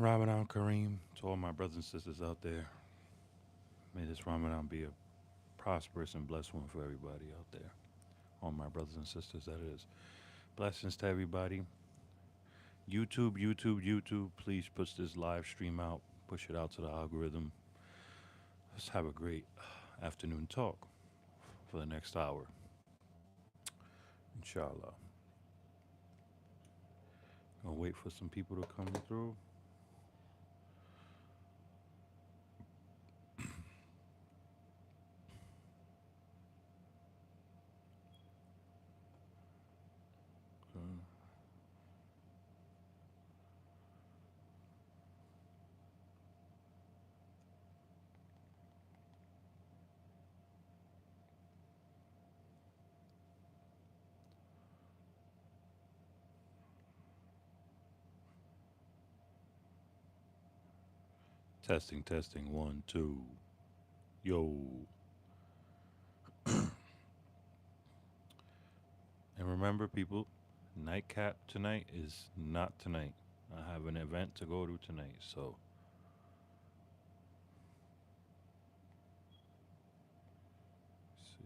Ramadan Kareem to all my brothers and sisters out there. May this Ramadan be a prosperous and blessed one for everybody out there. All my brothers and sisters, that is. Blessings to everybody. YouTube, please push this live stream out. Push it out to the algorithm. Let's have a great afternoon talk for the next hour. Inshallah. Gonna wait for some people to come through. Testing, testing. One, two. Yo. And remember, people, nightcap tonight is not tonight. I have an event to go to tonight, so let's see.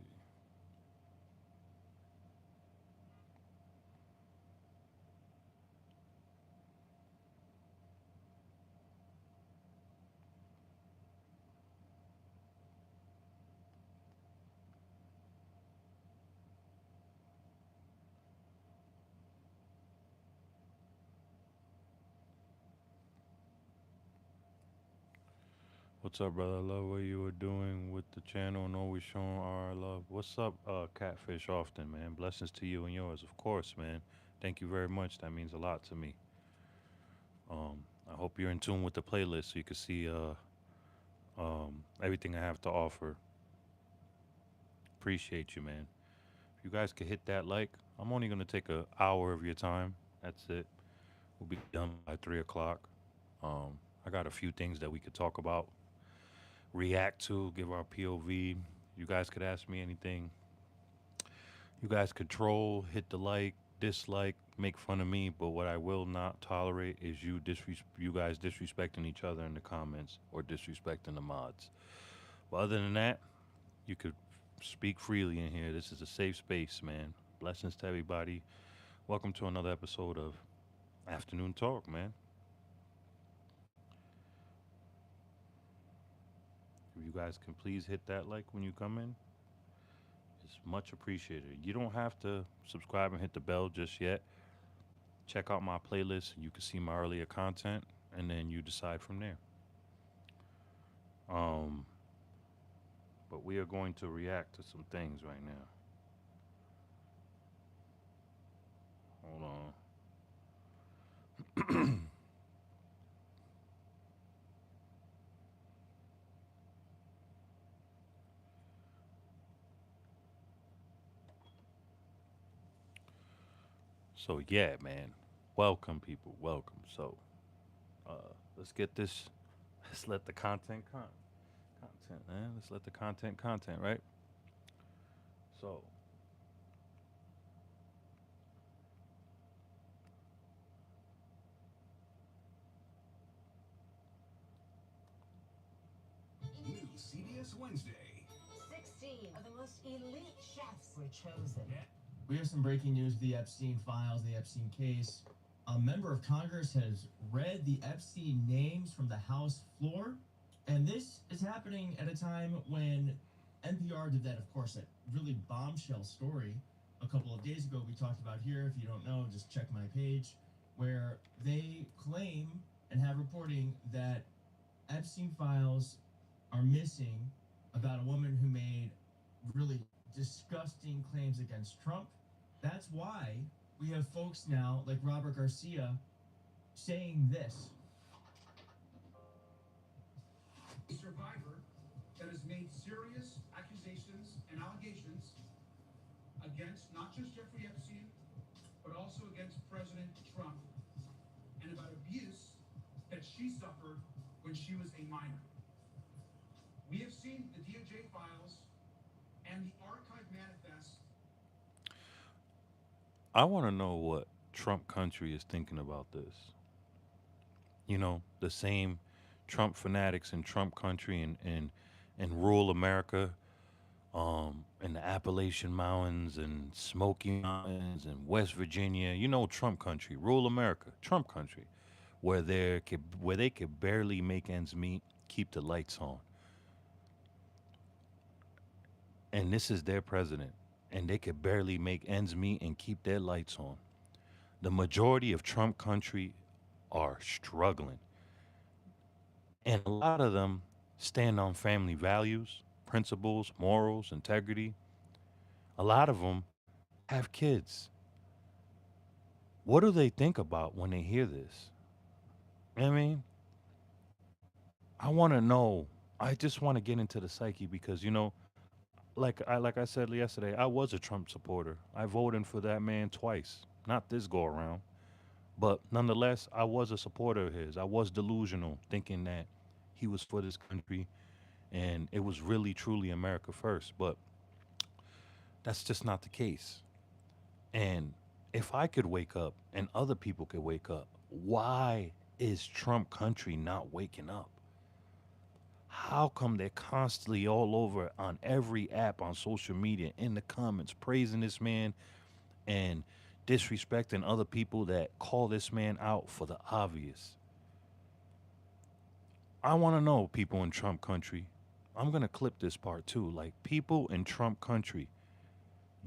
What's up, brother? I love what you were doing with the channel and always showing our love. What's up, Catfish Often, man? Blessings to you and yours, of course, man. Thank you very much. That means a lot to me. I hope you're in tune with the playlist so you can see everything I have to offer. Appreciate you, man. If you guys could hit that like, I'm only gonna take an hour of your time. That's it. We'll be done by 3 o'clock. I got a few things that we could talk about, react to, give our POV. You guys could ask me anything. You guys could troll, hit the like, dislike, make fun of me, but what I will not tolerate is you guys disrespecting each other in the comments or disrespecting the mods. But other than that, you could speak freely in here. This is a safe space, man. Blessings to everybody. Welcome to another episode of Afternoon Talk, man. If you guys can please hit that like when you come in, it's much appreciated. You don't have to subscribe and hit the bell just yet. Check out my playlist. You can see my earlier content, and then you decide from there. Um, but we are going to react to some things right now. Hold on. So yeah, man. Welcome, people. Welcome. So let's get this. Let's let the content, man. Let's let the content, right? So New CBS Wednesday. 16 of the most elite chefs were chosen. Yeah. We have some breaking news: the Epstein files, the Epstein case. A member of Congress has read the Epstein names from the House floor. And this is happening at a time when NPR did that, of course, that really bombshell story a couple of days ago we talked about here. If you don't know, just check my page, where they claim and have reporting that Epstein files are missing about a woman who made really disgusting claims against Trump. That's why we have folks now like Robert Garcia saying this. A survivor that has made serious accusations and allegations against not just Jeffrey Epstein, but also against President Trump, and about abuse that she suffered when she was a minor. We have seen the DOJ files and the archive manifest. I want to know what Trump country is thinking about this. the same Trump fanatics in Trump country and rural America, in the Appalachian Mountains and Smoky Mountains and West Virginia, Trump country, rural America, Trump country, where they could barely make ends meet, keep the lights on. And this is their president, and they could barely make ends meet and keep their lights on. The majority of Trump country are struggling. And a lot of them stand on family values, principles, morals, integrity. A lot of them have kids. What do they think about when they hear this? I mean, I want to know. I just want to get into the psyche because like I said yesterday, I was a Trump supporter. I voted for that man twice, not this go around. But nonetheless, I was a supporter of his. I was delusional, thinking that he was for this country and it was really truly America first. But that's just not the case. And if I could wake up and other people could wake up, why is Trump country not waking up? How come they're constantly all over on every app on social media in the comments praising this man and disrespecting other people that call this man out for the obvious? I want to know, people in Trump country. I'm going to clip this part too. Like, people in Trump country,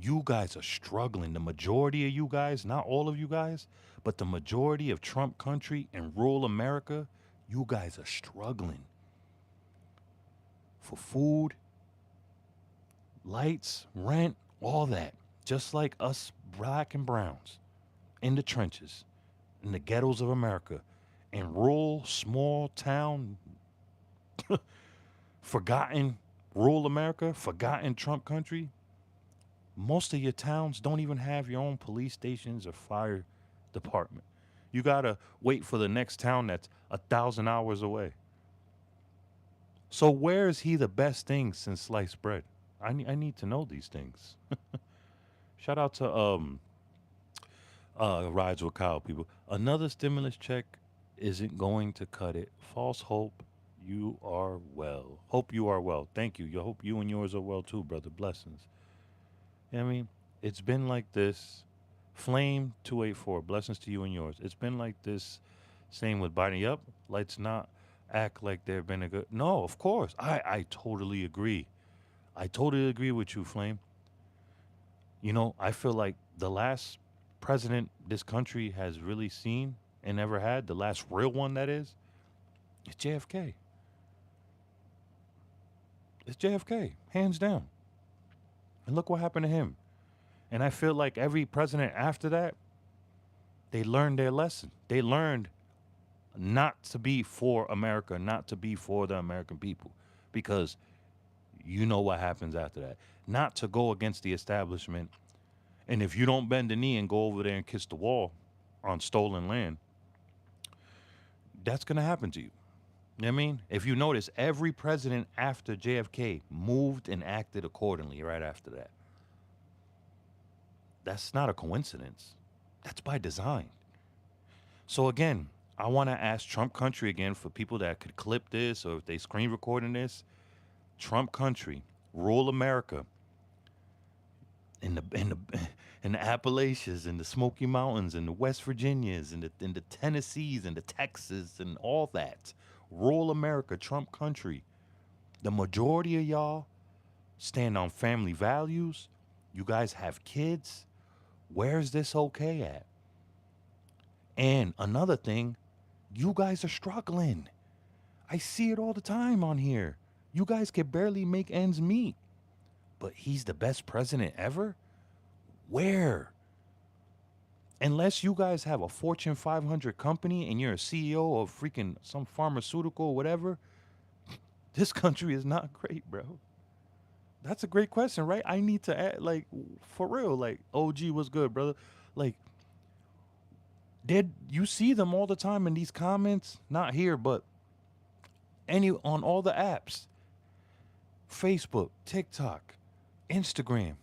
you guys are struggling. The majority of you guys, not all of you guys, but the majority of Trump country and rural America, you guys are struggling for food, lights, rent, all that. Just like us black and browns in the trenches, in the ghettos of America, in rural, small town, forgotten rural America, forgotten Trump country. Most of your towns don't even have your own police stations or fire department. You gotta wait for the next town that's 1,000 hours away. So where is he the best thing since sliced bread? I need to know these things. Shout out to Rides with Kyle people. Another stimulus check isn't going to cut it. False hope. You are well. Hope you are well. Thank you. Hope you and yours are well too, brother. Blessings. I mean, it's been like this. Flame 284. Blessings to you and yours. It's been like this. Same with Biden. Yup. Let's not act like they've been a good. No, of course. I totally agree. I totally agree with you, Flame. I feel like the last president this country has really seen and ever had, the last real one that is JFK. It's JFK, hands down. And look what happened to him. And I feel like every president after that, they learned their lesson. They learned not to be for America, not to be for the American people, because you know what happens after that. Not to go against the establishment. And if you don't bend the knee and go over there and kiss the wall on stolen land, that's going to happen to you. You know what I mean? If you notice, every president after JFK moved and acted accordingly right after that. That's not a coincidence. That's by design. So again, I want to ask Trump country again, for people that could clip this or if they screen recording this. Trump country, rural America, in the Appalachians, in the Smoky Mountains, in the West Virginias, in the Tennessees, and the Texas, and all that. Rural America, Trump country. The majority of y'all stand on family values. You guys have kids. Where's this okay at? And another thing, you guys are struggling. I see it all the time on here. You guys can barely make ends meet. But he's the best president ever? Where? Unless you guys have a Fortune 500 company and you're a CEO of freaking some pharmaceutical or whatever, this country is not great, bro. That's a great question, right? I need to add, like, for real, like, OG was good, brother. Like, did you see them all the time in these comments? Not here, but on all the apps. Facebook, TikTok, Instagram.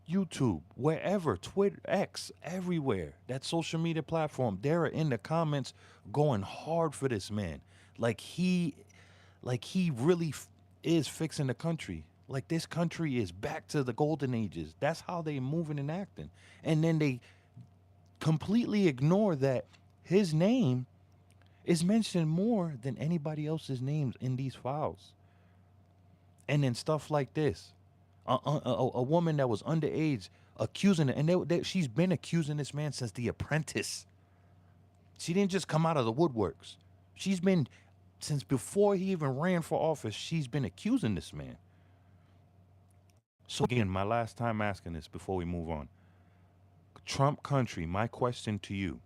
YouTube, wherever, Twitter, X, everywhere, that social media platform, they're in the comments going hard for this man. Like he really is fixing the country. Like this country is back to the golden ages. That's how they moving and acting. And then they completely ignore that his name is mentioned more than anybody else's names in these files. And then stuff like this, a woman that was underage accusing it, and she's been accusing this man since The Apprentice. She didn't just come out of the woodworks. She's been since before he even ran for office. She's been accusing this man. So again, my last time asking this before we move on. Trump country, my question to you: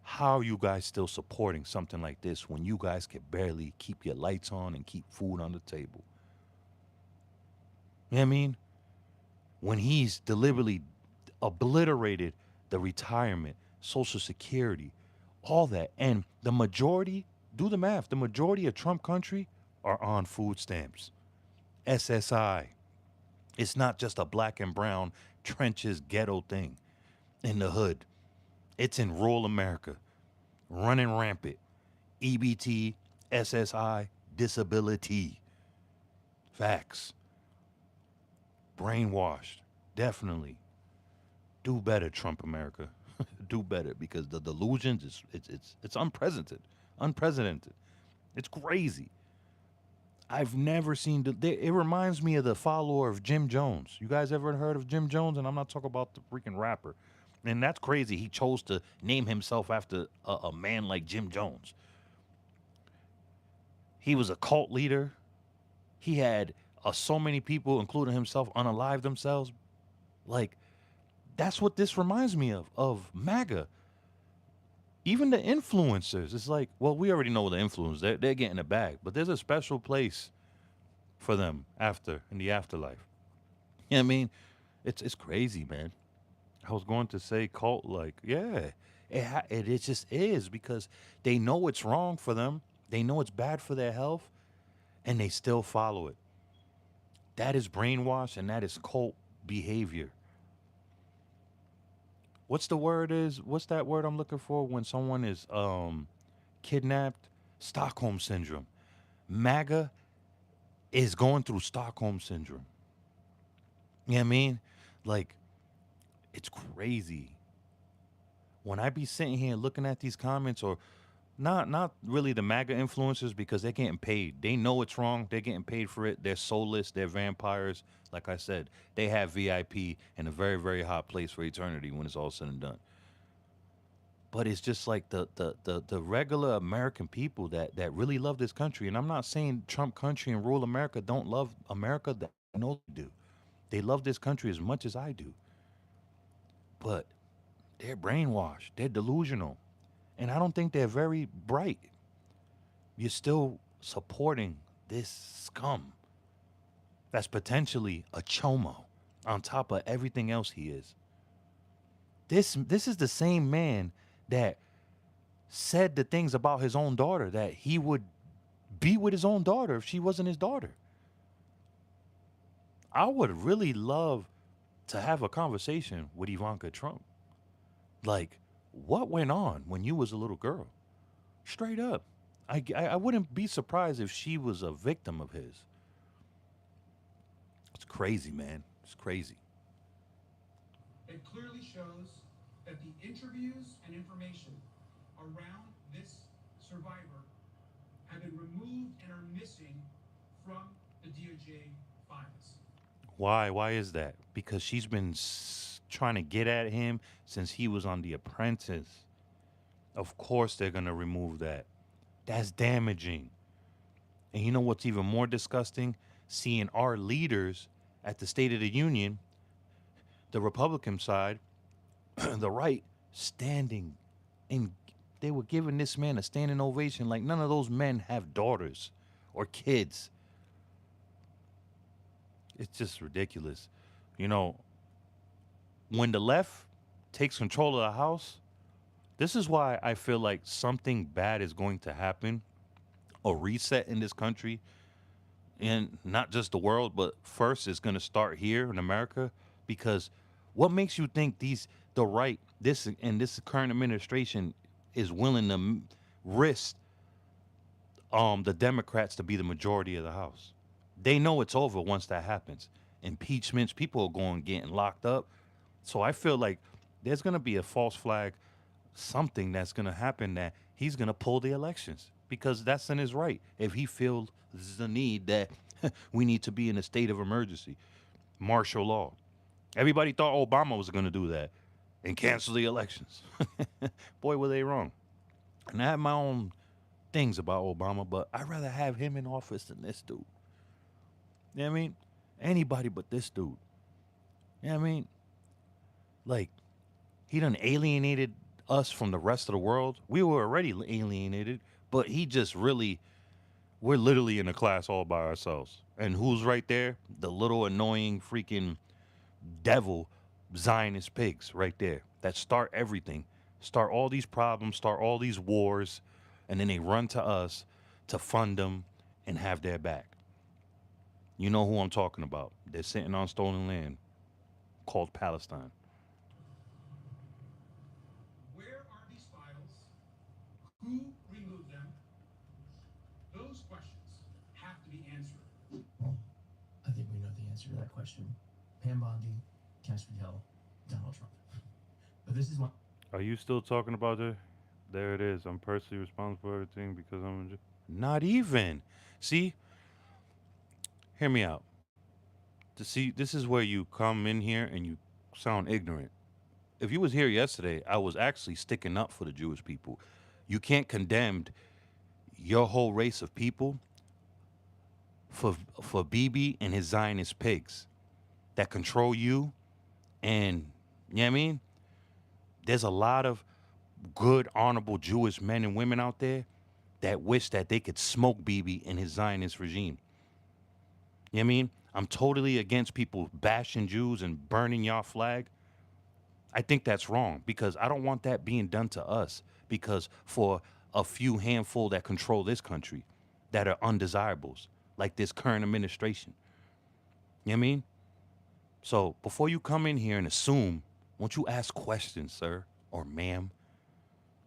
how are you guys still supporting something like this when you guys can barely keep your lights on and keep food on the table? You know what I mean? When he's deliberately obliterated the retirement, Social Security, all that. And the majority, do the math, the majority of Trump country are on food stamps, SSI. It's not just a black and brown trenches ghetto thing in the hood. It's in rural America, running rampant. EBT, SSI, disability. Facts. Brainwashed. Definitely. Do better, Trump America. Do better, because the delusions is it's unprecedented. Unprecedented. It's crazy. I've never seen it reminds me of the follower of Jim Jones. You guys ever heard of Jim Jones? And I'm not talking about the freaking rapper. And that's crazy. He chose to name himself after a man like Jim Jones. He was a cult leader. He had so many people, including himself, unalive themselves. Like, that's what this reminds me of MAGA. Even the influencers, it's like, well, we already know the influencers. They're getting a bag, but there's a special place for them in the afterlife. You know what I mean? It's crazy, man. I was going to say cult, like, yeah, it just is, because they know it's wrong for them. They know it's bad for their health, and they still follow it. That is brainwash, and that is cult behavior. What's the word is? What's that word I'm looking for when someone is kidnapped? Stockholm syndrome. MAGA is going through Stockholm syndrome. You know what I mean? Like, it's crazy. When I be sitting here looking at these comments, or not really the MAGA influencers, because they're getting paid. They know it's wrong. They're getting paid for it. They're soulless. They're vampires. Like I said, they have VIP in a very, very hot place for eternity when it's all said and done. But it's just like the regular American people that really love this country. And I'm not saying Trump country and rural America don't love America. I know they do. They love this country as much as I do. But they're brainwashed. They're delusional. And I don't think they're very bright. You're still supporting this scum that's potentially a chomo on top of everything else he is. This is the same man that said the things about his own daughter, that he would be with his own daughter if she wasn't his daughter. I would really love to have a conversation with Ivanka Trump. Like, what went on when you was a little girl? Straight up. I wouldn't be surprised if she was a victim of his. It's crazy, man. It's crazy. It clearly shows that the interviews and information around this survivor have been removed and are missing from the DOJ files. Why? Why is that? Because she's been trying to get at him since he was on The Apprentice. Of course they're going to remove that. That's damaging. And you know what's even more disgusting? Seeing our leaders at the State of the Union, the Republican side, the right, standing, and they were giving this man a standing ovation like none of those men have daughters or kids. It's just ridiculous. You know, when the left takes control of the House, this is why I feel like something bad is going to happen, a reset in this country, and not just the world, but first it's going to start here in America, Because what makes you think the right, this current administration is willing to risk the Democrats to be the majority of the House? They know it's over once that happens. Impeachments, people are going getting locked up. So I feel like there's gonna be a false flag, something that's gonna happen that he's gonna pull the elections because that's in his right. If he feels the need that we need to be in a state of emergency, martial law. Everybody thought Obama was gonna do that and cancel the elections. Boy, were they wrong. And I have my own things about Obama, but I'd rather have him in office than this dude. You know what I mean? Anybody but this dude. You know what I mean? Like, he done alienated us from the rest of the world. We were already alienated, but he just really, we're literally in a class all by ourselves. And who's right there? The little annoying freaking devil Zionist pigs right there that start everything, start all these problems, start all these wars, and then they run to us to fund them and have their back. You know who I'm talking about. They're sitting on stolen land called Palestine. Where are these files? Who removed them? Those questions have to be answered. Well, I think we know the answer to that question. Pam Bondi, Casper Hill, Donald Trump. But this is my Are you still talking about it? There it is. I'm personally responsible for everything because not even. See, hear me out. To see, this is where you come in here and you sound ignorant. If you was here yesterday, I was actually sticking up for the Jewish people. You can't condemn your whole race of people for Bibi and his Zionist pigs that control you. And you know what I mean? There's a lot of good, honorable Jewish men and women out there that wish that they could smoke Bibi and his Zionist regime. You know what I mean? I'm totally against people bashing Jews and burning your flag. I think that's wrong because I don't want that being done to us because for a few handful that control this country that are undesirables, like this current administration. You know what I mean? So before you come in here and assume, won't you ask questions, sir or ma'am?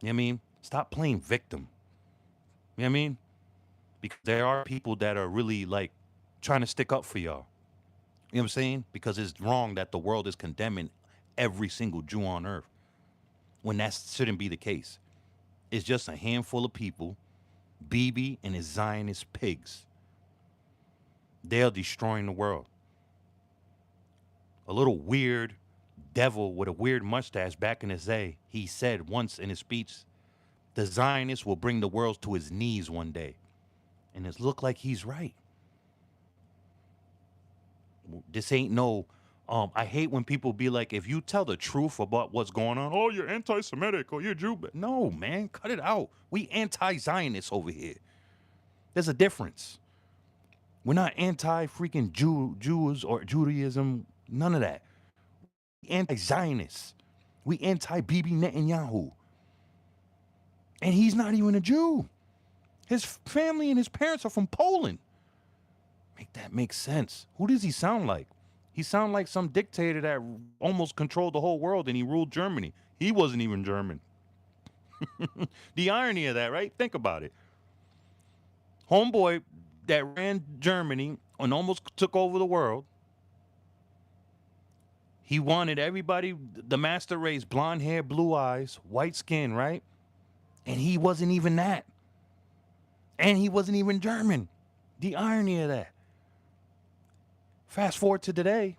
You know what I mean? Stop playing victim. You know what I mean? Because there are people that are really like trying to stick up for y'all. You know what I'm saying? Because it's wrong that the world is condemning every single Jew on earth when that shouldn't be the case. It's just a handful of people, Bibi and his Zionist pigs. They're destroying the world. A little weird devil with a weird mustache back in his day, he said once in his speech, the Zionists will bring the world to his knees one day. And it looked like he's right. This ain't no, I hate when people be like, if you tell the truth about what's going on, oh, you're anti-Semitic or you're Jew. No, man, cut it out. We anti-Zionists over here. There's a difference. We're not anti-freaking Jews or Judaism, none of that. We anti-Zionists. We anti-Bibi Netanyahu. And he's not even a Jew. His family and his parents are from Poland. Make that make sense. Who does he sound like? He sound like some dictator that almost controlled the whole world and he ruled Germany. He wasn't even German. The irony of that, right? Think about it. Homeboy that ran Germany and almost took over the world. He wanted everybody, the master race, blonde hair, blue eyes, white skin, right? And he wasn't even that. And he wasn't even German. The irony of that. Fast forward to today,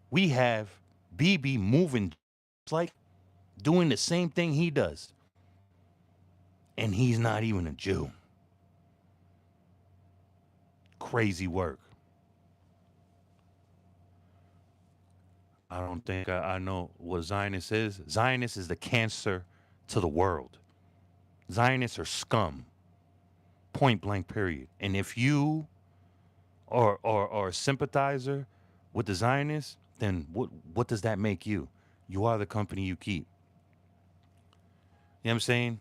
we have Bibi moving, like doing the same thing he does. And he's not even a Jew. Crazy work. I don't think I know what Zionist is. Zionist is the cancer to the world. Zionists are scum. Point blank, period. And if you are a sympathizer with the Zionists, then what does that make you? You are the company you keep. You know what I'm saying?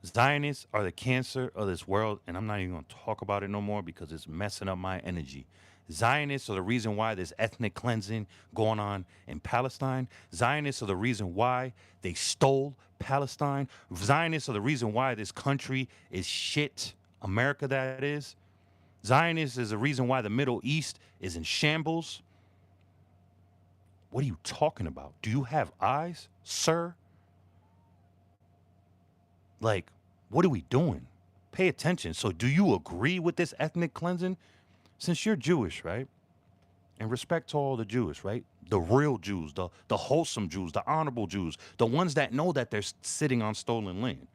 Zionists are the cancer of this world, and I'm not even going to talk about it no more because it's messing up my energy. Zionists are the reason why there's ethnic cleansing going on in Palestine. Zionists are the reason why they stole Palestine. Zionists are the reason why this country is shit, America that is. Zionists is the reason why the Middle East is in shambles. What are you talking about? Do you have eyes, sir? Like, what are we doing? Pay attention. So do you agree with this ethnic cleansing? Since you're Jewish, right? And respect to all the Jews, right? The real Jews, the wholesome Jews, the honorable Jews, the ones that know that they're sitting on stolen land.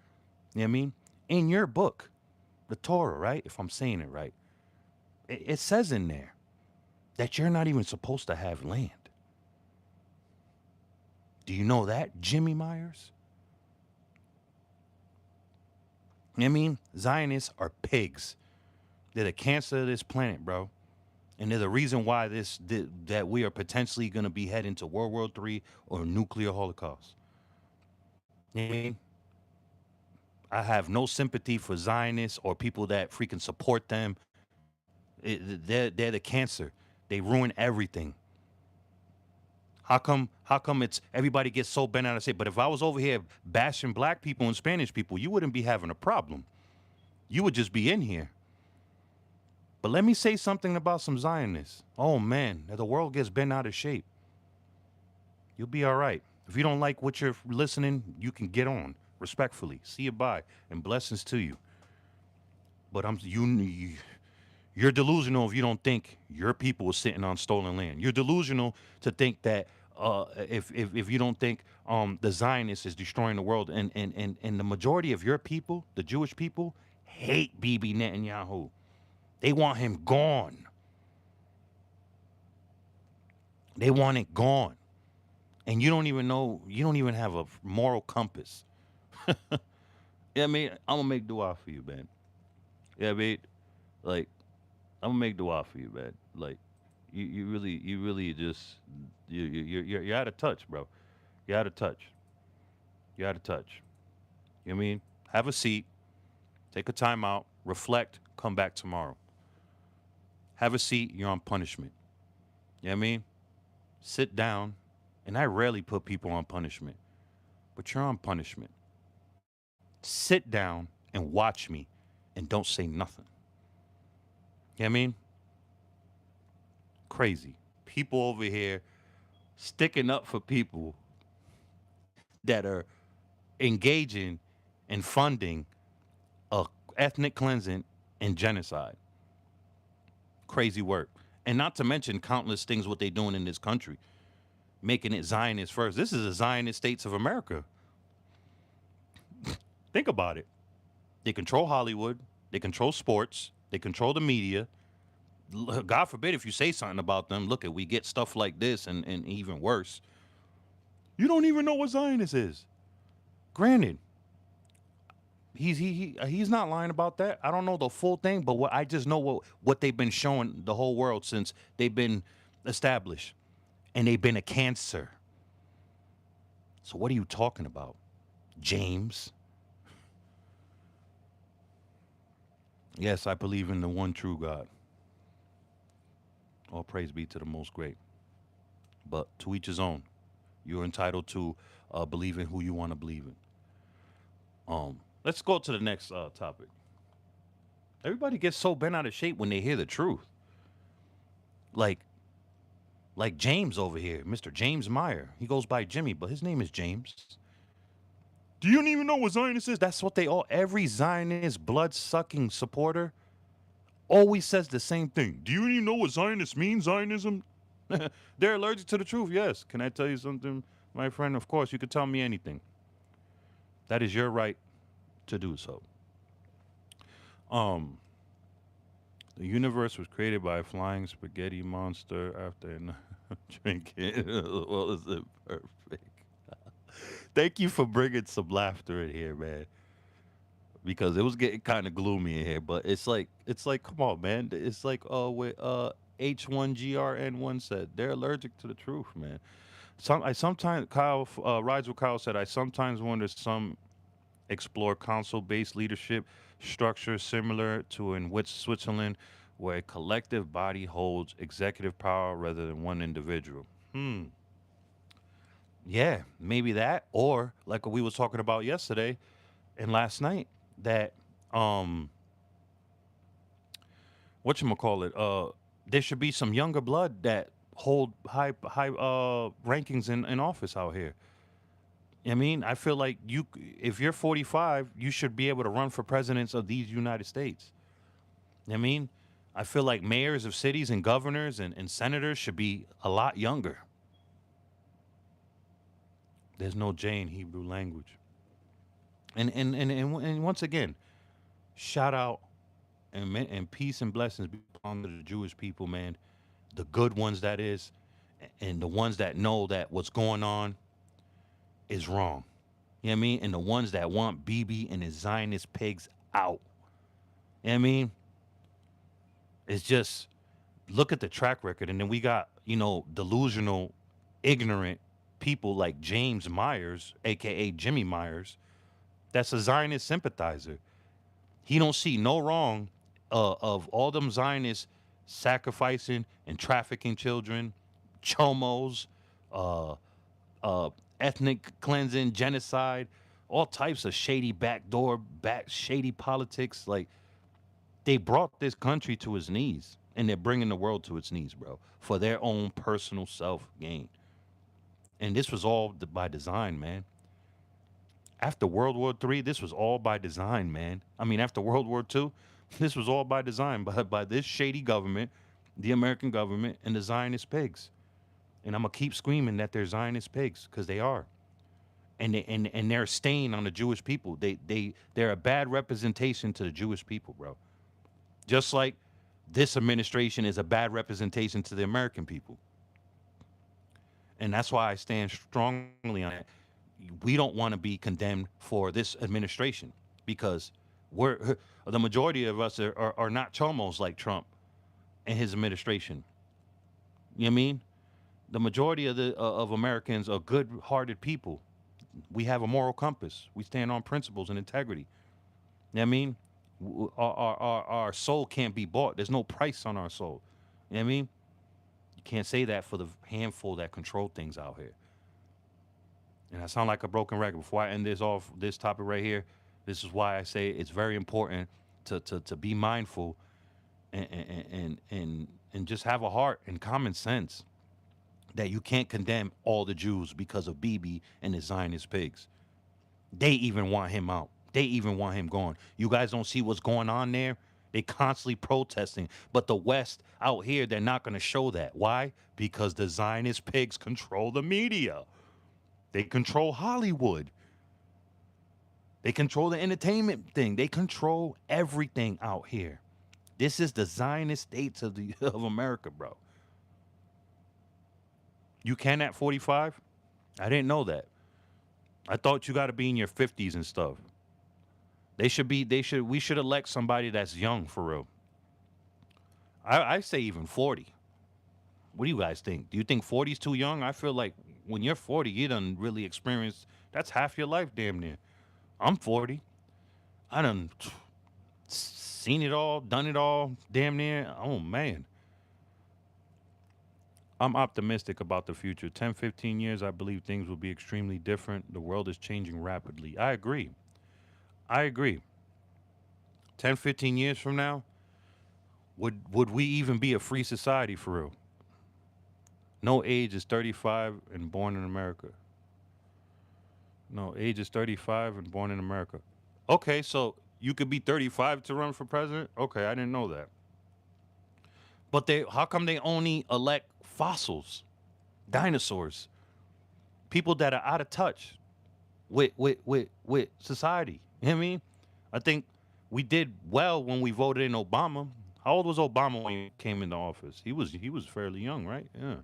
You know what I mean? In your book, the Torah, right? If I'm saying it right, it says in there that you're not even supposed to have land. Do you know that, Jimmy Myers? You know what I mean? Zionists are pigs. They're the cancer of this planet, bro. And they're the reason why that we are potentially going to be heading to World War III or nuclear holocaust. You know what I mean? I have no sympathy for Zionists or people that freaking support them. They're the cancer. They ruin everything. How come it's everybody gets so bent out of shape? But if I was over here bashing black people and Spanish people, you wouldn't be having a problem. You would just be in here. But let me say something about some Zionists. Oh man, the world gets bent out of shape. You'll be all right. If you don't like what you're listening, you can get on respectfully. See you bye, and blessings to you. But you're delusional if you don't think your people are sitting on stolen land. You're delusional to think that if you don't think the Zionists is destroying the world, and the majority of your people, the Jewish people, hate Bibi Netanyahu. They want him gone. They want it gone. And you don't even know, you don't even have a moral compass. Yeah, I mean, I'm gonna make dua for you, man. Yeah, I mean, like, I'm gonna make dua for you, man. Like, you really just you're out of touch, bro. You're out of touch. You're out of touch. You know what I mean? Have a seat, take a time out, reflect, come back tomorrow. Have a seat, you're on punishment. You know what I mean? Sit down, and I rarely put people on punishment, but you're on punishment. Sit down and watch me and don't say nothing. You know what I mean? Crazy. People over here sticking up for people that are engaging in funding ethnic cleansing and genocide. Crazy work. And not to mention countless things what they're doing in this country, making it Zionist first. This is a Zionist States of America. Think about it. They control Hollywood. They control sports. They control the media. God forbid if you say something about them, look, we get stuff like this and even worse. You don't even know what Zionist is. Granted, he's not lying about that. I don't know the full thing, but I just know what they've been showing the whole world since they've been established. And they've been a cancer. So what are you talking about, James? Yes, I believe in the one true God. All praise be to the most great. But to each his own. You're entitled to believe in who you want to believe in. Let's go to the next topic. Everybody gets so bent out of shape when they hear the truth. Like James over here, Mr. James Meyer. He goes by Jimmy, but his name is James. Do you even know what Zionist is? That's what every Zionist blood-sucking supporter always says the same thing. Do you even know what Zionist means, Zionism? They're allergic to the truth, yes. Can I tell you something, my friend? Of course, you can tell me anything. That is your right to do so. The universe was created by a flying spaghetti monster after drinking. Well, is it perfect? Thank you for bringing some laughter in here, man. Because it was getting kind of gloomy in here, but it's like, come on, man. It's like, what H1GRN1 said. They're allergic to the truth, man. I sometimes Kyle Rides with Kyle said, I sometimes wonder some explore council-based leadership structure similar to in which Switzerland, where a collective body holds executive power rather than one individual. Hmm. Yeah, maybe that, or like we was talking about yesterday and last night, that um, whatchamacallit, there should be some younger blood that hold high rankings in office out here. I mean, I feel like if you're 45, you should be able to run for presidents of these United States. I mean, I feel like mayors of cities and governors and senators should be a lot younger. There's no J in Hebrew language. And once again, shout out and peace and blessings be upon the Jewish people, man. The good ones, that is, and the ones that know that what's going on is wrong. You know what I mean? And the ones that want Bibi and his Zionist pigs out. You know what I mean? It's just look at the track record. And then we got, delusional, ignorant people like James Myers, aka Jimmy Myers, that's a Zionist sympathizer. He don't see no wrong of all them Zionists sacrificing and trafficking children, chomos, uh, ethnic cleansing, genocide, all types of shady shady politics. Like, they brought this country to its knees, and they're bringing the world to its knees, bro, for their own personal self gain. And this was all by design, man. After World War III, this was all by design, man. I mean, after World War II, this was all by design by this shady government, the American government, and the Zionist pigs. And I'm gonna keep screaming that they're Zionist pigs because they are, and they're a stain on the Jewish people. They're a bad representation to the Jewish people, bro. Just like this administration is a bad representation to the American people. And that's why I stand strongly on it. We don't want to be condemned for this administration because the majority of us are not chomos like Trump and his administration. You know what I mean? The majority of Americans are good-hearted people. We have a moral compass. We stand on principles and integrity. You know what I mean? Our soul can't be bought. There's no price on our soul. You know what I mean? You can't say that for the handful that control things out here. And I sound like a broken record. Before I end this topic right here, this is why I say it's very important to be mindful and just have a heart and common sense that you can't condemn all the Jews because of Bibi and the Zionist pigs. They even want him out. They even want him gone. You guys don't see what's going on there? They constantly protesting. But the West out here, they're not going to show that. Why? Because the Zionist pigs control the media. They control Hollywood. They control the entertainment thing. They control everything out here. This is the Zionist states of America, bro. You can at 45? I didn't know that. I thought you got to be in your 50s and stuff. We should elect somebody that's young for real. I say even 40. What do you guys think? Do you think 40 is too young? I feel like when you're 40, you done really experienced, that's half your life damn near. I'm 40. I done seen it all, done it all, damn near. Oh, man. I'm optimistic about the future. 10, 15 years, I believe things will be extremely different. The world is changing rapidly. I agree. 10, 15 years from now, would we even be a free society for real? No age is 35 and born in America. No, age is 35 and born in America. Okay, so you could be 35 to run for president? Okay, I didn't know that. But how come they only elect fossils, dinosaurs, people that are out of touch with society? You know what I mean? I think we did well when we voted in Obama. How old was Obama when he came into office? He was fairly young, right? Yeah.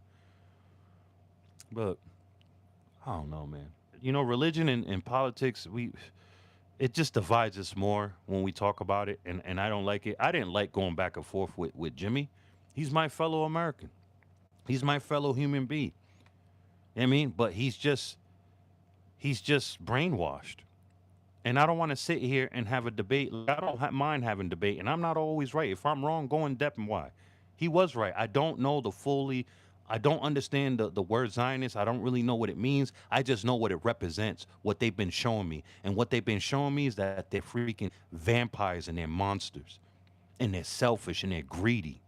But I don't know, man. Religion and politics, it just divides us more when we talk about it, and I don't like it. I didn't like going back and forth with Jimmy. He's my fellow American. He's my fellow human being. You know what I mean? But he's just brainwashed. And I don't want to sit here and have a debate. I don't mind having debate, and I'm not always right. If I'm wrong, go in depth and why. He was right. I don't know the fully. I don't understand the word Zionist. I don't really know what it means. I just know what it represents, what they've been showing me. And what they've been showing me is that they're freaking vampires and they're monsters. And they're selfish and they're greedy.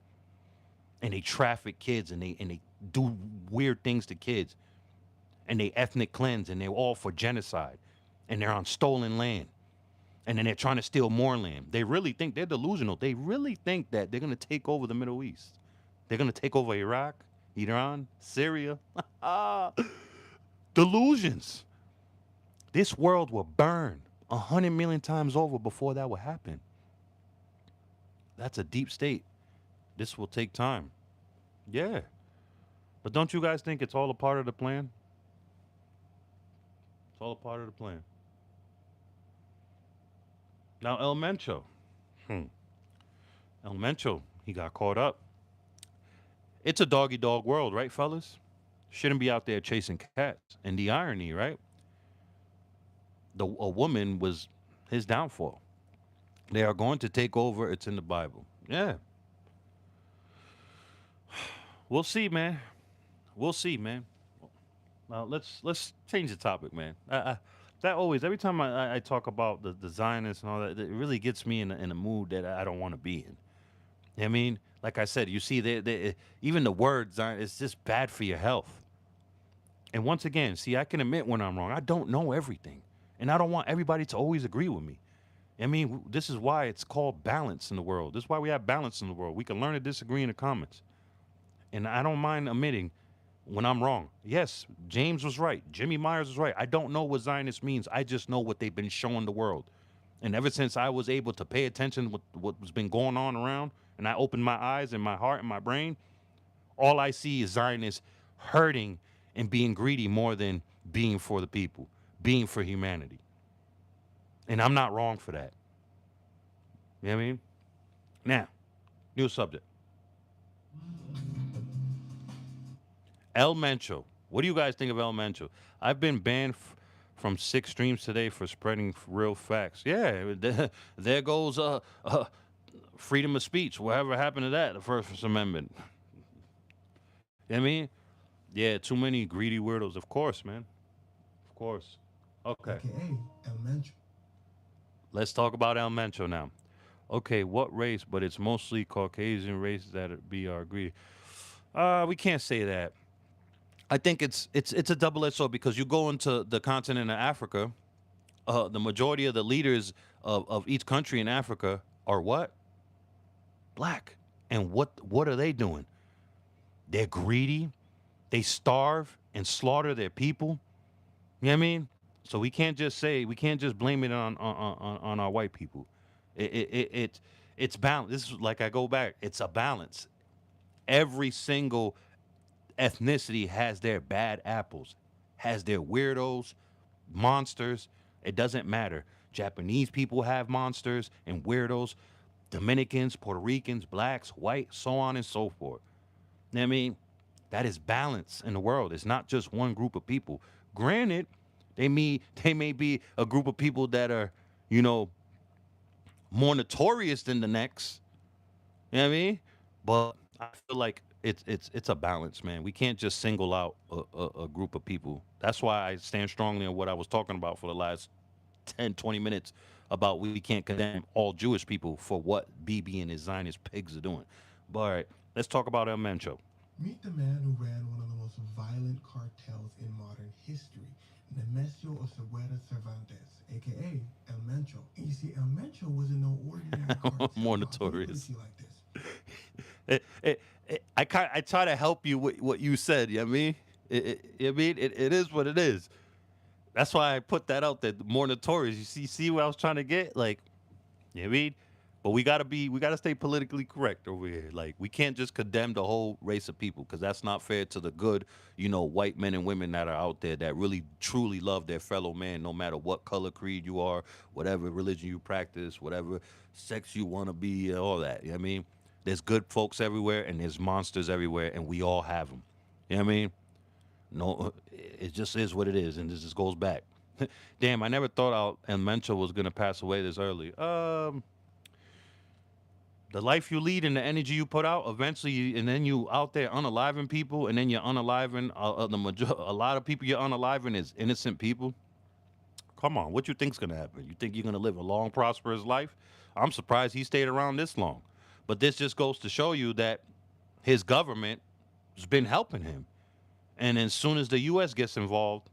And they traffic kids and they do weird things to kids. And they ethnic cleanse and they're all for genocide. And they're on stolen land. And then they're trying to steal more land. They really think they're delusional. They really think that they're going to take over the Middle East. They're going to take over Iraq, Iran, Syria. Delusions. This world will burn 100 million times over before that will happen. That's a deep state. This will take time. Yeah. But don't you guys think it's all a part of the plan? It's all a part of the plan. Now, El Mencho. El Mencho, he got caught up. It's a doggy dog world, right, fellas? Shouldn't be out there chasing cats. And the irony, right? A woman was his downfall. They are going to take over. It's in the Bible. Yeah. We'll see, man. We'll see, man. Now let's change the topic, man. That always every time I talk about the Zionists and all that, it really gets me in a mood that I don't want to be in. I mean, like I said, you see, even the word Zion is just bad for your health. And once again, see, I can admit when I'm wrong. I don't know everything, and I don't want everybody to always agree with me. I mean, this is why it's called balance in the world. This is why we have balance in the world. We can learn to disagree in the comments, and I don't mind admitting when I'm wrong. Yes, James was right. Jimmy Myers was right. I don't know what Zionist means. I just know what they've been showing the world. And ever since I was able to pay attention to what's been going on around, and I opened my eyes and my heart and my brain, all I see is Zionists hurting and being greedy more than being for the people, being for humanity. And I'm not wrong for that. You know what I mean? Now, new subject. El Mencho. What do you guys think of El Mencho? I've been banned from 6 streams today for spreading real facts. Yeah, there goes freedom of speech. Whatever happened to that, the First Amendment? You know what I mean? Yeah, too many greedy weirdos. Of course, man. Of course. Okay. AKA El Mencho. Let's talk about El Mencho now. Okay, what race? But it's mostly Caucasian races that are greedy. We can't say that. I think it's a double-edged sword because you go into the continent of Africa, the majority of the leaders of each country in Africa are what? Black. And what are they doing? They're greedy. They starve and slaughter their people. You know what I mean? So we can't just blame it on our white people. It's balance. This is like I go back. It's a balance. Every single ethnicity has their bad apples, has their weirdos, monsters. It doesn't matter. Japanese people have monsters and weirdos. Dominicans, Puerto Ricans, blacks, white, so on and so forth. You know what I mean? That is balance in the world. It's not just one group of people. Granted, they may be a group of people that are, more notorious than the next. You know what I mean? But I feel like it's a balance, man. We can't just single out a group of people. That's why I stand strongly on what I was talking about for the last 10, 20 minutes about we can't condemn all Jewish people for what BB and his Zionist pigs are doing. But all right, let's talk about El Mencho. Meet the man who ran one of the most violent cartels in modern history, Nemesio Oseguera Cervantes, a.k.a. El Mencho. You see, El Mencho wasn't no ordinary cartel. More boss. notorious. Who like this? I try to help you with what you said. You know what I mean? It is what it is. That's why I put that out there. More notorious. You see what I was trying to get? Like, you know what I mean? But we gotta stay politically correct over here. Like, we can't just condemn the whole race of people because that's not fair to the good, white men and women that are out there that really truly love their fellow man, no matter what color, creed you are, whatever religion you practice, whatever sex you want to be, all that. You know what I mean? There's good folks everywhere and there's monsters everywhere, and we all have them. You know what I mean? No, it just is what it is, and this just goes back. Damn, I never thought El Mencho was gonna pass away this early. The life you lead and the energy you put out, eventually, and then you out there unaliving people, and then you're unaliving a lot of people you're unaliving is innocent people. Come on, what you think's gonna happen? You think you're gonna live a long, prosperous life? I'm surprised he stayed around this long. But this just goes to show you that his government has been helping him. And as soon as the U.S. gets involved,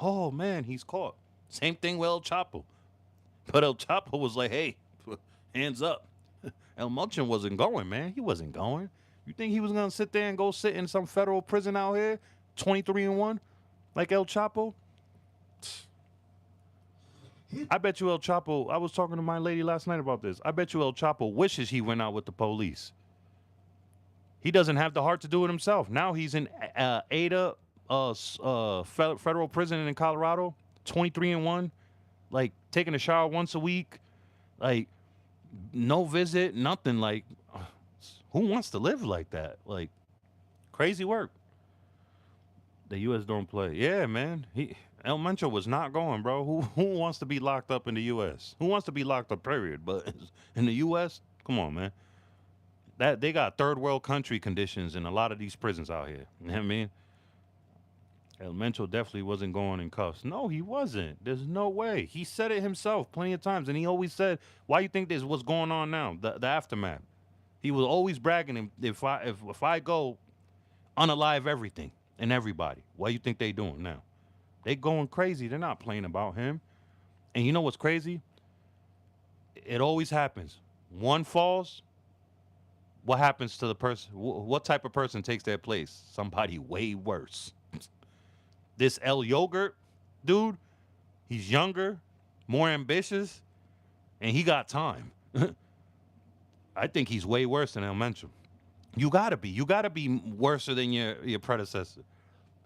oh man, he's caught. Same thing with El Chapo. But El Chapo was like, hey, hands up. El Munchin wasn't going, man. He wasn't going. You think he was gonna sit there and go sit in some federal prison out here, 23-1, like El Chapo? I bet you El Chapo. I was talking to my lady last night about this. I bet you El Chapo wishes he went out with the police. He doesn't have the heart to do it himself. Now he's in Ada, federal prison in Colorado, 23-1, like taking a shower once a week, like no visit, nothing. Like, who wants to live like that? Like, crazy work. The U.S. don't play. Yeah, man. El Mencho was not going, bro. Who wants to be locked up in the U.S.? Who wants to be locked up, period? But in the U.S., come on, man. That they got third world country conditions in a lot of these prisons out here. You know what I mean? El Mencho definitely wasn't going in cuffs. No, he wasn't. There's no way. He said it himself plenty of times, and he always said, "Why you think this is what's going on now? The aftermath." He was always bragging, if I go unalive everything and everybody, what you think they doing now? They going crazy. They're not playing about him. And you know what's crazy? It always happens. One falls. What happens to the person? What type of person takes their place? Somebody way worse. This El Yogurt dude, he's younger, more ambitious, and he got time. I think he's way worse than El Mencho. You gotta be worse than your predecessor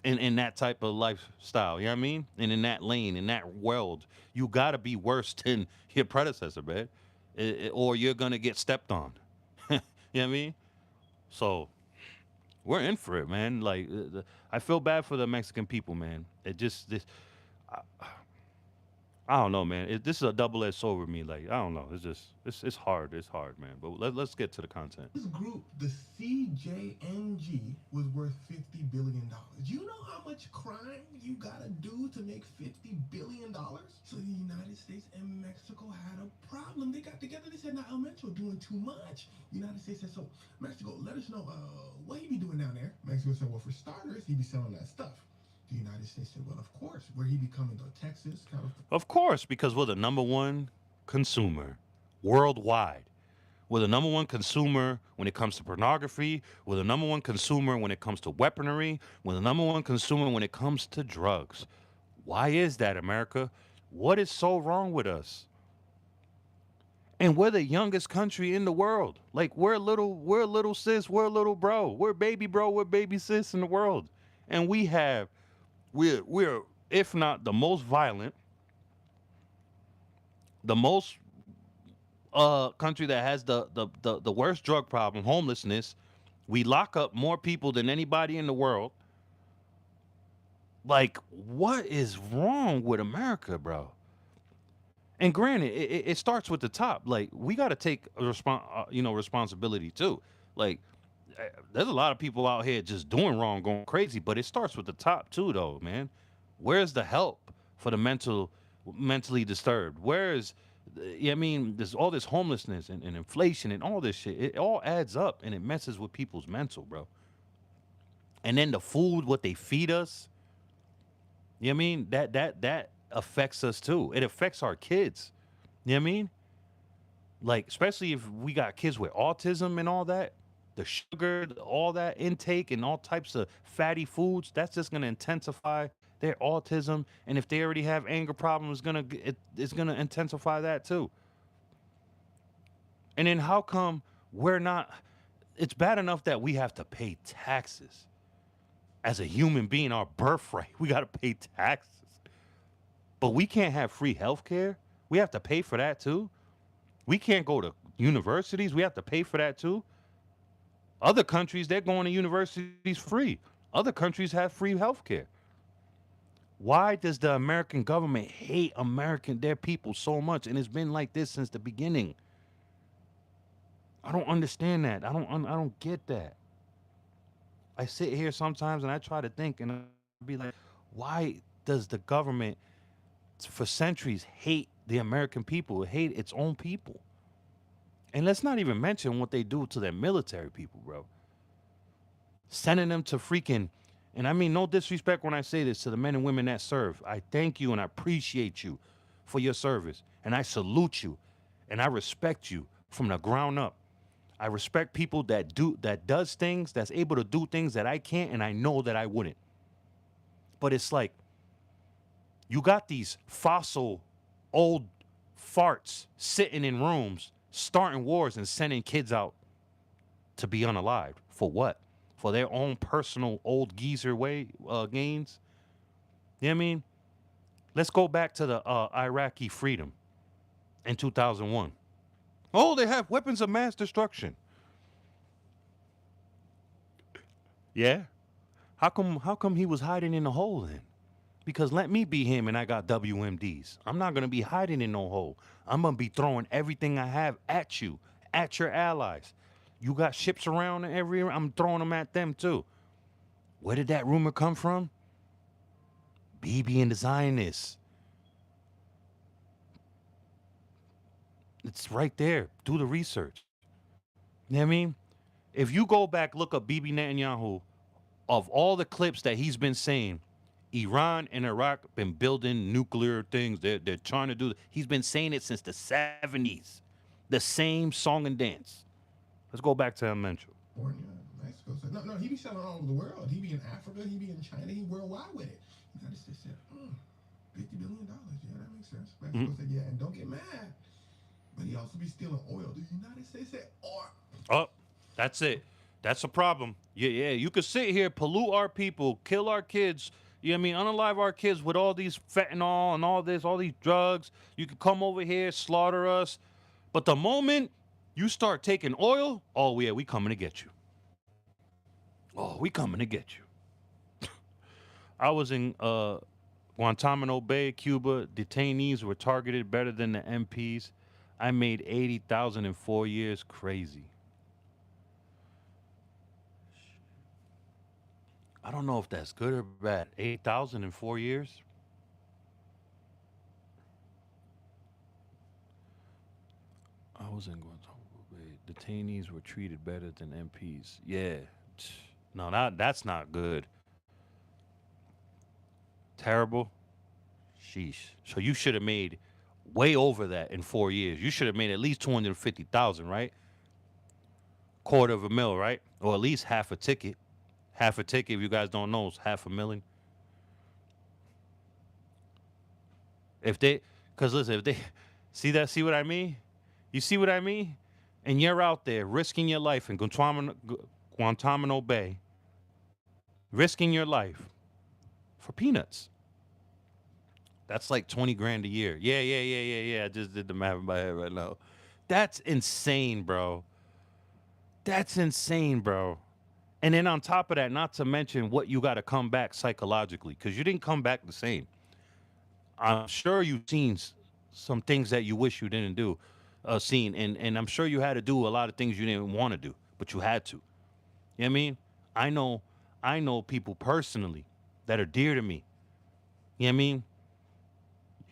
in that type of lifestyle. You know what I mean? And in that lane, in that world, you gotta be worse than your predecessor, man. Or you're gonna get stepped on. You know what I mean? So we're in for it, man. Like, I feel bad for the Mexican people, man. It just this. I don't know, man. This is a double-edged sword with me. Like, I don't know. It's just it's hard. It's hard, man. But let's get to the content. This group, the CJNG, was worth $50 billion. You know how much crime you gotta do to make $50 billion? So the United States and Mexico had a problem. They got together. They said, "Now El Mencho doing too much." The United States said, "So Mexico, let us know what he be doing down there." Mexico said, "Well, for starters, he be selling that stuff." The United States said, "Well, of course." Where he be coming to Texas, California. Of course, because we're the number one consumer worldwide. We're the number one consumer when it comes to pornography. We're the number one consumer when it comes to weaponry. We're the number one consumer when it comes to drugs. Why is that, America? What is so wrong with us? And we're the youngest country in the world. Like, we're little sis, we're little bro, we're baby sis in the world. And we're if not the most violent, the most country that has the worst drug problem, homelessness. We lock up more people than anybody in the world. Like, what is wrong with America, bro? And granted, it starts with the top. Like, we got to take responsibility too. Like, there's a lot of people out here just doing wrong, going crazy, but it starts with the top too, though, man. Where's the help for the mentally disturbed? I mean, there's all this homelessness and inflation and all this shit. It all adds up and it messes with people's mental, bro. And then the food, what they feed us, you know what I mean? That affects us too. It affects our kids. You know what I mean? Like, especially if we got kids with autism and all that, the sugar, all that intake and all types of fatty foods, that's just going to intensify their autism. And if they already have anger problems, it's going to intensify that too. And then how come it's bad enough that we have to pay taxes as a human being, our birthright. We got to pay taxes. But we can't have free health care. We have to pay for that too. We can't go to universities. We have to pay for that too. Other countries, they're going to universities free. Other countries have free health care. Why does the American government hate their people so much? And it's been like this since the beginning. I don't understand that. I don't get that. I sit here sometimes and I try to think and I be like, why does the government for centuries hate the American people, hate its own people? And let's not even mention what they do to their military people, bro. Sending them to freaking, and I mean no disrespect when I say this to the men and women that serve. I thank you and I appreciate you for your service. And I salute you and I respect you from the ground up. I respect people that does things, that's able to do things that I can't and I know that I wouldn't. But it's like you got these fossil old farts sitting in rooms starting wars and sending kids out to be unalived. For what? For their own personal old geezer gains? You know what I mean? Let's go back to the Iraqi freedom in 2001. Oh, they have weapons of mass destruction. Yeah? How come he was hiding in the hole then? Because let me be him and I got WMDs. I'm not going to be hiding in no hole. I'm going to be throwing everything I have at you, at your allies. You got ships around everywhere, I'm throwing them at them too. Where did that rumor come from? Bibi and the Zionists. It's right there. Do the research. You know what I mean? If you go back, look up Bibi Netanyahu, of all the clips that he's been saying, Iran and Iraq been building nuclear things. They're trying to do. He's been saying it since the 70s. The same song and dance. Let's go back to Mental. Mexico said, no, he be selling all over the world. He be in Africa, he be in China, he worldwide with it. United States said, $50 billion. Yeah, that makes sense. Mexico said, yeah, and don't get mad. But he also be stealing oil. The United States said, oh, that's it. That's a problem. Yeah. You could sit here, pollute our people, kill our kids. You know what I mean? Unalive our kids with all these fentanyl and all this, all these drugs. You could come over here, slaughter us. But the moment you start taking oil, oh, yeah, we coming to get you. Oh, we coming to get you. I was in Guantanamo Bay, Cuba. Detainees were targeted better than the MPs. I made $80,000 in 4 years. Crazy. I don't know if that's good or bad. 8,000 in 4 years? I was in Guantanamo Bay. Detainees were treated better than MPs. Yeah. No, that's not good. Terrible. Sheesh. So you should have made way over that in 4 years. You should have made at least 250,000, right? $250,000, right? Or at least half a ticket. Half a ticket, if you guys don't know, is $500,000. Because listen, if they, see what I mean? You see what I mean? And you're out there risking your life in Guantanamo Bay, risking your life for peanuts. That's like 20 grand a year. Yeah. I just did the math in my head right now. That's insane, bro. That's insane, bro. And then on top of that, not to mention what you got to come back psychologically, because you didn't come back the same. I'm sure you've seen some things that you wish you didn't do, and I'm sure you had to do a lot of things you didn't want to do, but you had to. You know what I mean? I know people personally that are dear to me. You know what I mean?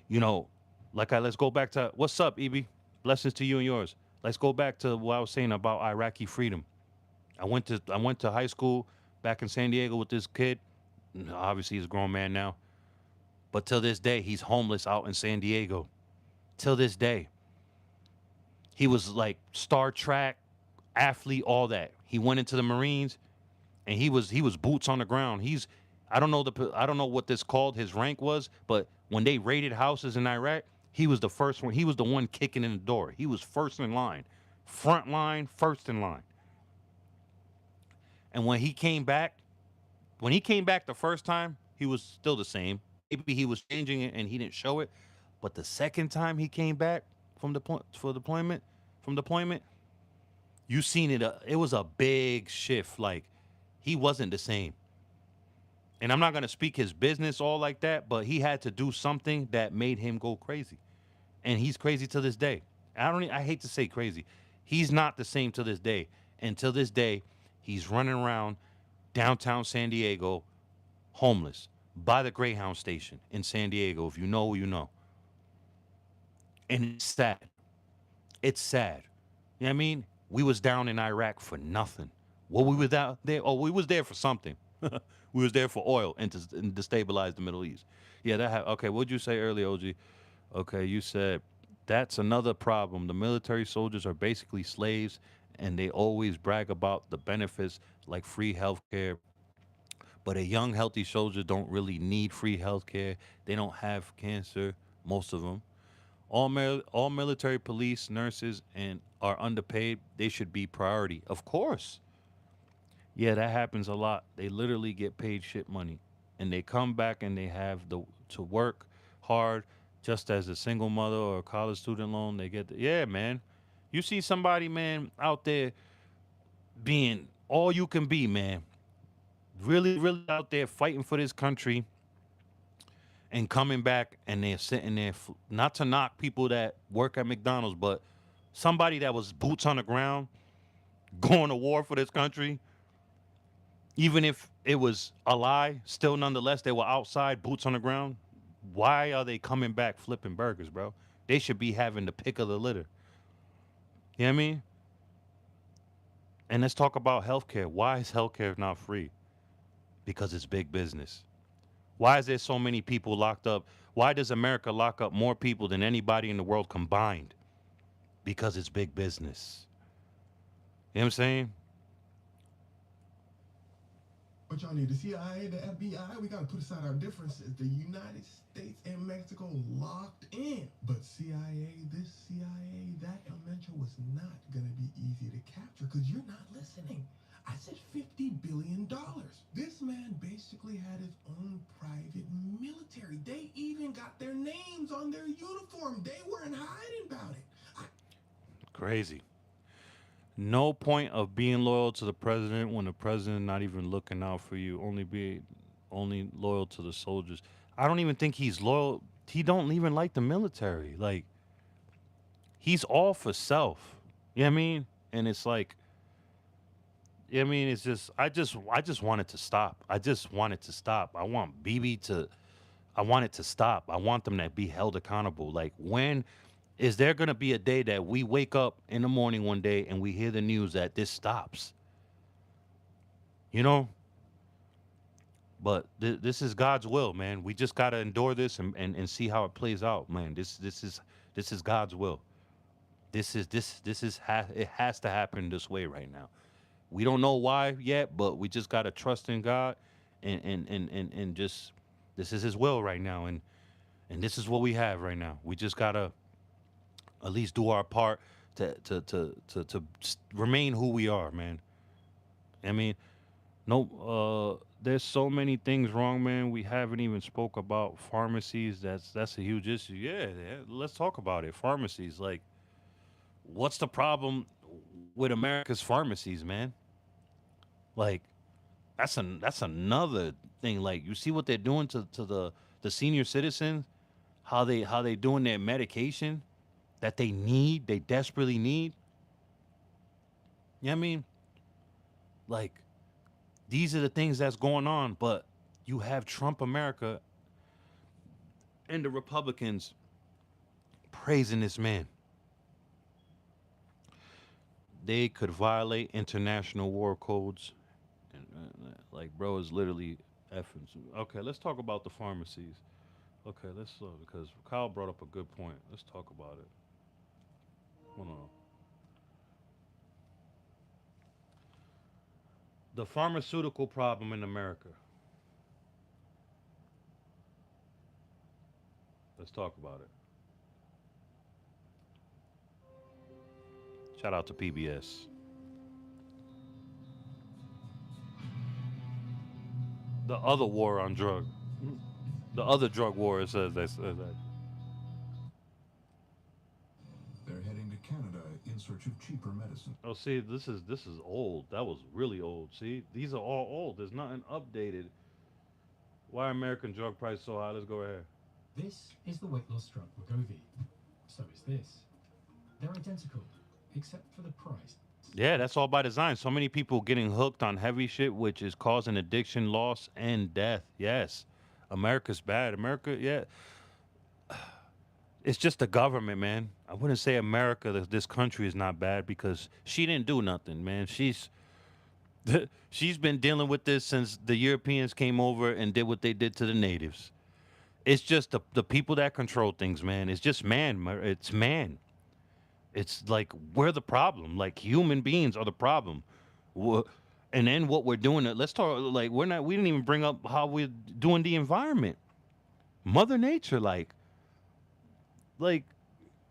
You know, let's go back to, what's up, Ebi? Blessings to you and yours. Let's go back to what I was saying about Iraqi freedom. I went to high school back in San Diego with this kid. Obviously, he's a grown man now. But till this day, he's homeless out in San Diego. Till this day. He was like Star Trek, athlete, all that. He went into the Marines, and he was boots on the ground. I don't know what this called, his rank was, but when they raided houses in Iraq, he was the first one. He was the one kicking in the door. He was first in line. Front line, first in line. And when he came back the first time, he was still the same. Maybe he was changing it and he didn't show it. But the second time he came back from deployment, you seen it. It was a big shift. Like, he wasn't the same. And I'm not gonna speak his business all like that, but he had to do something that made him go crazy, and he's crazy to this day. I hate to say crazy. He's not the same to this day. And to this day, he's running around downtown San Diego homeless by the Greyhound station in San Diego. If you know, you know. And it's sad. It's sad. You know what I mean? We was down in Iraq for nothing. Well, we was out there. Oh, we was there for something. We was there for oil and to destabilize the Middle East. Yeah, okay. What'd you say earlier, OG? Okay, you said that's another problem. The military soldiers are basically slaves, and they always brag about the benefits like free health care. But a young, healthy soldier don't really need free health care. They don't have cancer, most of them. All military police, nurses, and are underpaid. They should be priority. Of course. Yeah, that happens a lot. They literally get paid shit money, and they come back and they have to work hard, just as a single mother or a college student loan. They get yeah, man. You see somebody, man, out there being all you can be, man. Really, really out there fighting for this country and coming back, and they're sitting there. Not to knock people that work at McDonald's, but somebody that was boots on the ground, going to war for this country. Even if it was a lie, still nonetheless, they were outside, boots on the ground. Why are they coming back flipping burgers, bro? They should be having the pick of the litter. You know what I mean? And let's talk about healthcare. Why is healthcare not free? Because it's big business. Why is there so many people locked up? Why does America lock up more people than anybody in the world combined? Because it's big business. You know what I'm saying? What y'all need? The CIA, the FBI? We gotta put aside our differences. The United States and Mexico locked in. But CIA, this CIA, that Mencha was not gonna be easy to capture because you're not listening. I said $50 billion. This man basically had his own private military. They even got their names on their uniform. They weren't hiding about it. Crazy. No point of being loyal to the president when the president not even looking out for you. Only loyal to the soldiers. I don't even think he's loyal. He don't even like the military. Like he's all for self. You know what I mean? And it's like, I mean, it's just I just want it to stop. I just want it to stop. I want BB to I want it to stop. I want them to be held accountable. Like when is there going to be a day that we wake up in the morning one day and we hear the news that this stops? You know? But this is God's will, man. We just got to endure this and see how it plays out, man. This is God's will. It has to happen this way right now. We don't know why yet, but we just got to trust in God and just this is his will right now and this is what we have right now. We just got to at least do our part to remain who we are, man. I mean, no, there's so many things wrong, man. We haven't even spoke about pharmacies. That's a huge issue. Yeah, let's talk about it. Pharmacies, like, what's the problem with America's pharmacies, man? Like, that's another thing. Like, you see what they're doing to the senior citizens, how they doing their medication that they desperately need. You know what I mean? Like, these are the things that's going on, but you have Trump America and the Republicans praising this man. They could violate international war codes. And, like, bro is literally effing. Okay, let's talk about the pharmacies. Okay, let's because Kyle brought up a good point. Let's talk about it. Hold on. The pharmaceutical problem in America. Let's talk about it. Shout out to PBS. The other war on drug. The other drug war, it says that. They're heading to Canada in search of cheaper medicine. Oh, see, this is old. That was really old. See, these are all old. There's nothing updated. Why American drug price so high? Let's go ahead. This is the weight loss drug Wegovy. So is this. They're identical, except for the price. Yeah, that's all by design. So many people getting hooked on heavy shit, which is causing addiction, loss, and death. Yes, America's bad. America, yeah, it's just the government, man. I wouldn't say America, this country is not bad because she didn't do nothing, man. She's been dealing with this since the Europeans came over and did what they did to the natives. It's just the people that control things, man. It's just man. It's man. It's like we're the problem. Like human beings are the problem. Wha- And then what we're doing. Let's talk. Like we're not. We didn't even bring up how we're doing the environment. Mother Nature, like.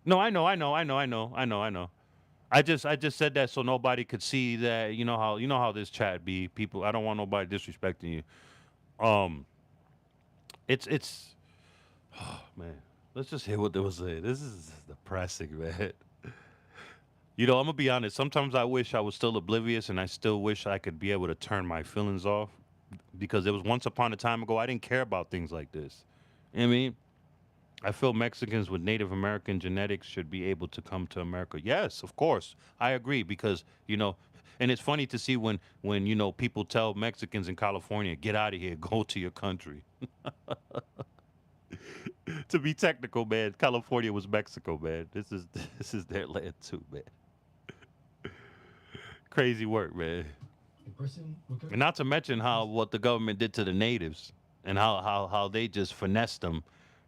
No, I know. I just said that so nobody could see that. You know how this chat be. People. I don't want nobody disrespecting you. It's. Oh man. Let's just hear what they was saying. This is depressing, man. I'm gonna be honest. Sometimes I wish I was still oblivious, and I still wish I could be able to turn my feelings off, because there was once upon a time ago I didn't care about things like this. You know what I mean, I feel Mexicans with Native American genetics should be able to come to America. Yes, of course, I agree because and it's funny to see when people tell Mexicans in California, get out of here, go to your country. To be technical, man, California was Mexico, man. This is this is their land too, man. Crazy work, man. In Britain, And not to mention how what the government did to the natives and how they just finessed them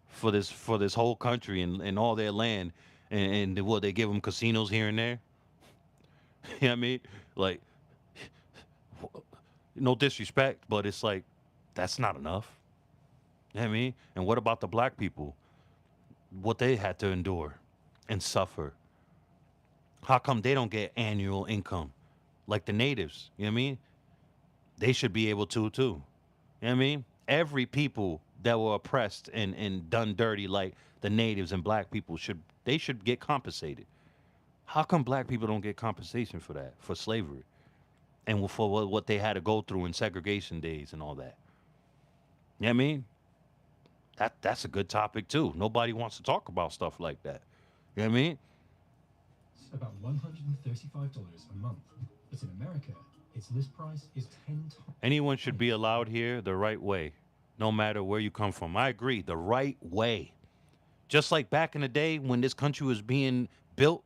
for this whole country and all their land and what they give them casinos here and there. You know what I mean? Like no disrespect, but it's like that's not enough. You know what I mean? And what about the black people? What they had to endure and suffer. How come they don't get annual income like the natives? You know what I mean? They should be able to too. You know what I mean? Every people that were oppressed and done dirty like the natives and black people should get compensated. How come black people don't get compensation for that, for slavery? And for what they had to go through in segregation days and all that. You know what I mean? That's a good topic too. Nobody wants to talk about stuff like that. You know what I mean? it's about $135 a month. But in America, its list price is 10 times. Anyone should be allowed here the right way, no matter where you come from. I agree, the right way. Just like back in the day when this country was being built,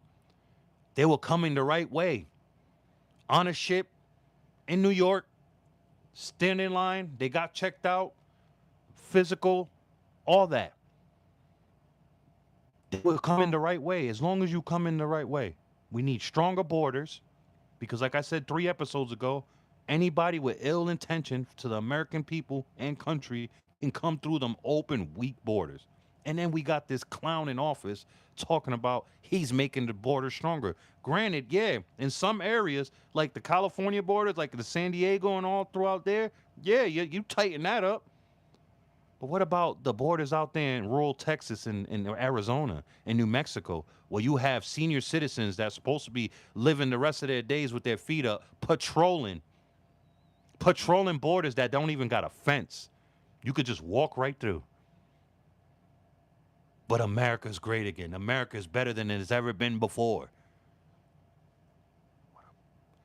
they were coming the right way. On a ship in New York, stand in line, they got checked out, physical, all that. They were coming the right way. As long as you come in the right way. We need stronger borders because, like I said 3 episodes ago, anybody with ill intention to the American people and country can come through them open, weak borders. And then we got this clown in office talking about he's making the border stronger. Granted, yeah, in some areas, like the California borders, like the San Diego and all throughout there, yeah, you tighten that up. But what about the borders out there in rural Texas and Arizona and New Mexico, where you have senior citizens that's supposed to be living the rest of their days with their feet up, patrolling borders that don't even got a fence. You could just walk right through. But America's great again. America's better than it's ever been before.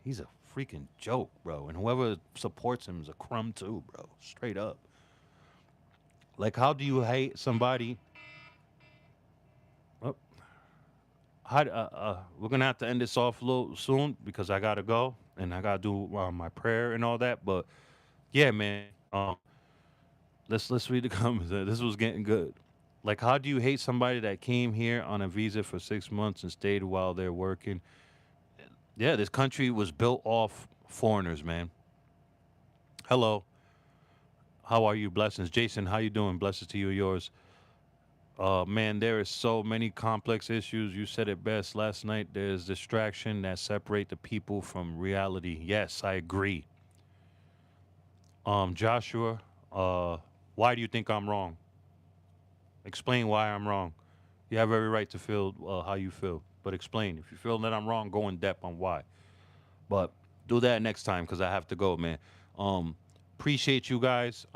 He's a freaking joke, bro. And whoever supports him is a crumb too, bro. Straight up. Like, how do you hate somebody? Oh, we're gonna have to end this off a little soon because I gotta go and I gotta do my prayer and all that. But yeah, man. Let's read the comments. This was getting good. Like, how do you hate somebody that came here on a visa for 6 months and stayed while they're working? Yeah, this country was built off foreigners, man. Hello. How are you? Blessings. Jason, how you doing? Blessings to you and yours. Man, there is so many complex issues. You said it best last night. There's distraction that separate the people from reality. Yes, I agree. Joshua, why do you think I'm wrong? Explain why I'm wrong. You have every right to feel how you feel, but explain. If you feel that I'm wrong, go in depth on why. But do that next time because I have to go, man. Appreciate you guys.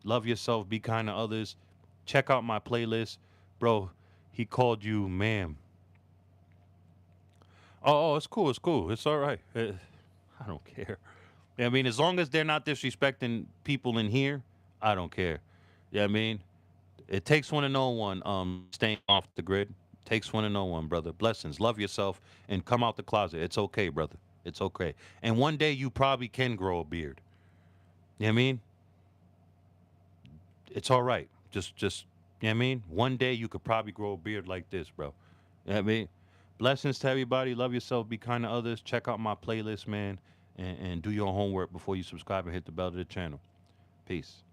Love yourself. Be kind to others. Check out my playlist. Bro, he called you ma'am. Oh, it's cool. It's cool. It's all right. I don't care. I mean, as long as they're not disrespecting people in here, I don't care. Yeah, I mean, it takes one to know one. Staying off the grid takes one to know one, brother. Blessings. Love yourself and come out the closet. It's okay, brother. It's okay. And one day you probably can grow a beard. You know what I mean? It's all right. Just. You know what I mean? One day you could probably grow a beard like this, bro. You know what I mean? Blessings to everybody. Love yourself. Be kind to others. Check out my playlist, man. And do your homework before you subscribe and hit the bell to the channel. Peace.